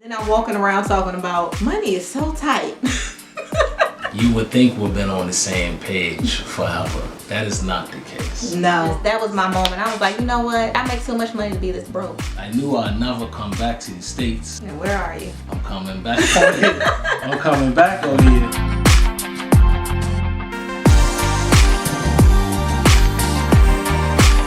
And I'm walking around talking about money is so tight. You would think we've been on the same page forever. That is not the case. No. That was my moment. I was like, you know what? I make too much money to be this broke. I knew I'd never come back to the States. And where are you? I'm coming back on here. I'm coming back on here.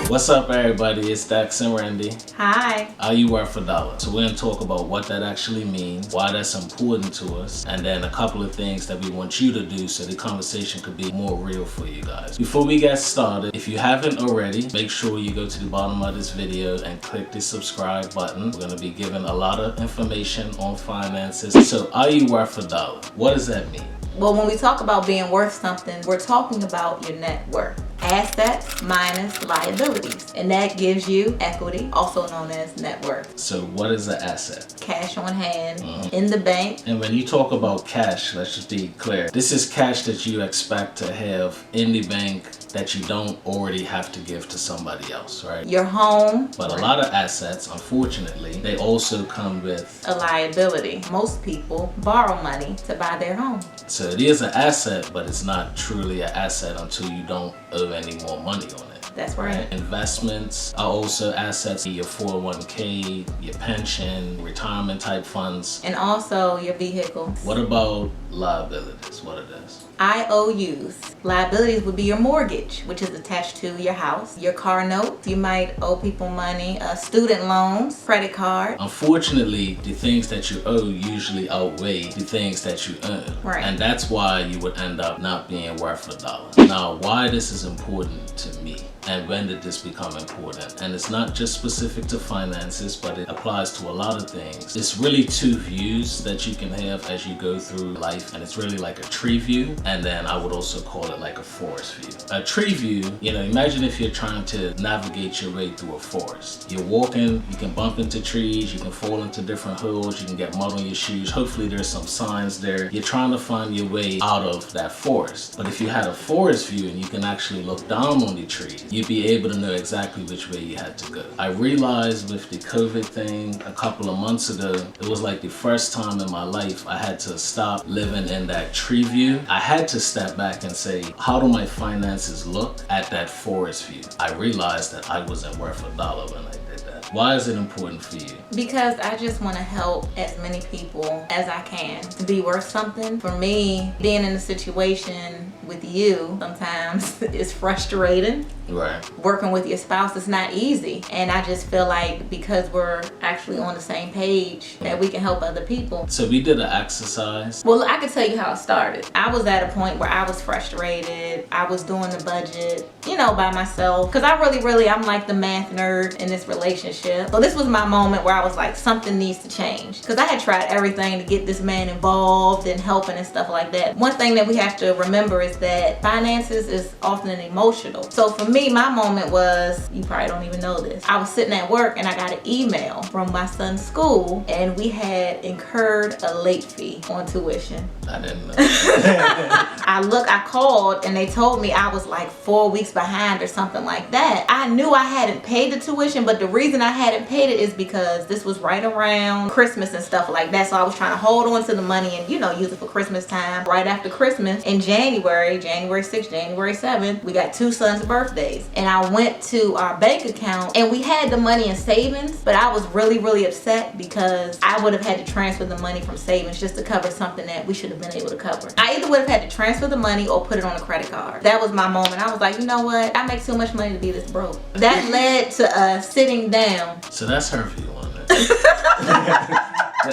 What's up, everybody? It's Dex and Randi. Hi. Are you worth a dollar? So we're gonna talk about what that actually means, why that's important to us, and then a couple of things that we want you to do so the conversation could be more real for you guys. Before we get started, if you haven't already, make sure you go to the bottom of this video and click the subscribe button. We're gonna be giving a lot of information on finances. So are you worth a dollar? What does that mean? Well, when we talk about being worth something, we're talking about your net worth. Assets minus liabilities. And that gives you equity, also known as net worth. So what is an asset? Cash on hand, in the bank. And when you talk about cash, let's just be clear. This is cash that you expect to have in the bank that you don't already have to give to somebody else, right? Your home. But a lot of assets, unfortunately, they also come with a liability. Most people borrow money to buy their home. So it is an asset, but it's not truly an asset until you don't owe any more money on it. That's right. Investments are also assets, your 401k, your pension, retirement type funds. And also your vehicle. What about liabilities? What are those? IOUs. Liabilities would be your mortgage, which is attached to your house, your car note. You might owe people money, student loans, credit card. Unfortunately, the things that you owe usually outweigh the things that you earn. Right. And that's why you would end up not being worth a dollar. Now, why this is important to me? And when did this become important? And it's not just specific to finances, but it applies to a lot of things. It's really two views that you can have as you go through life, and it's really like a tree view, and then I would also call it like a forest view. A tree view, imagine if you're trying to navigate your way through a forest. You're walking, you can bump into trees, you can fall into different holes, you can get mud on your shoes. Hopefully there's some signs there. You're trying to find your way out of that forest. But if you had a forest view and you can actually look down on the trees, you'd be able to know exactly which way you had to go. I realized with the COVID thing a couple of months ago, it was like the first time in my life I had to stop living in that tree view. I had to step back and say, how do my finances look at that forest view? I realized that I wasn't worth a dollar when I did that. Why is it important for you? Because I just want to help as many people as I can to be worth something. For me, being in a situation with you sometimes is frustrating. Right. Working with your spouse is not easy. And I just feel like because we're actually on the same page that we can help other people. So we did an exercise. Well, I can tell you how it started. I was at a point where I was frustrated. I was doing the budget, by myself. Because I'm like the math nerd in this relationship. So this was my moment where I was like, something needs to change. Because I had tried everything to get this man involved and helping and stuff like that. One thing that we have to remember is that finances is often emotional. So for me, my moment was, you probably don't even know this. I was sitting at work and I got an email from my son's school and we had incurred a late fee on tuition. I didn't know. I called and they told me I was like 4 weeks behind or something like that. I knew I hadn't paid the tuition, but the reason I hadn't paid it is because this was right around Christmas and stuff like that. So I was trying to hold on to the money and, use it for Christmas time. Right after Christmas in January 6th, January 7th, we got two sons' birthdays. And I went to our bank account and we had the money in savings, but I was really, really upset because I would have had to transfer the money from savings just to cover something that we should have been able to cover. I either would have had to transfer the money or put it on a credit card. That was my moment. I was like, you know what? I make too much money to be this broke. That led to us sitting down. So that's her view on it.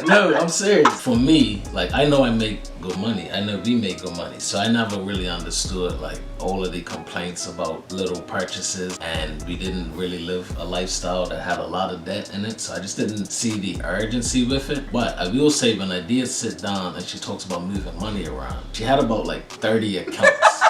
No, I'm serious. For me, I know I make good money. I know we make good money. So I never really understood all of the complaints about little purchases, and we didn't really live a lifestyle that had a lot of debt in it. So I just didn't see the urgency with it. But I will say when I did sit down and she talks about moving money around, she had about 30 accounts.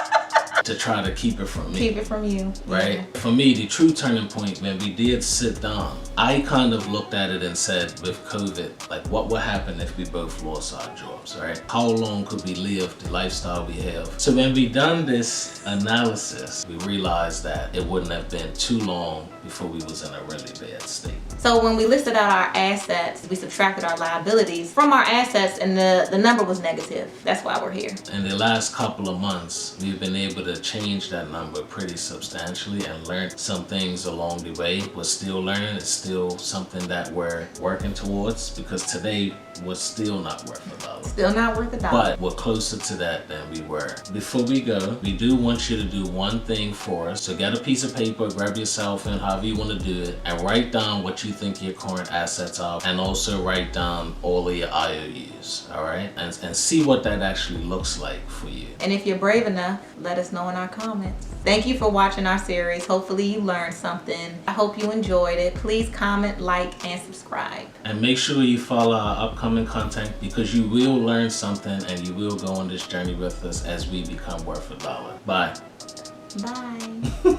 to try to keep it from me. Keep it from you. Right? Yeah. For me, the true turning point when we did sit down, I kind of looked at it and said, with COVID, like what would happen if we both lost our jobs, right? How long could we live the lifestyle we have? So when we done this analysis, we realized that it wouldn't have been too long before we was in a really bad state. So when we listed out our assets, we subtracted our liabilities from our assets, and the number was negative. That's why we're here. In the last couple of months, we've been able to change that number pretty substantially and learn some things along the way. We're still learning. It's still something that we're working towards, because today was still not worth $1. Still not worth $1. But we're closer to that than we were. Before we go, we do want you to do one thing for us. So get a piece of paper, grab your cell phone, however you want to do it, and write down what you think your current assets are, and also write down all of your IOUs, all right? And see what that actually looks like for you. And if you're brave enough, let us know in our comments. Thank you for watching our series. Hopefully you learned something. I hope you enjoyed it. Please comment, like, and subscribe. And make sure you follow our upcoming content, because you will learn something and you will go on this journey with us as we become worth $1. Bye. Bye.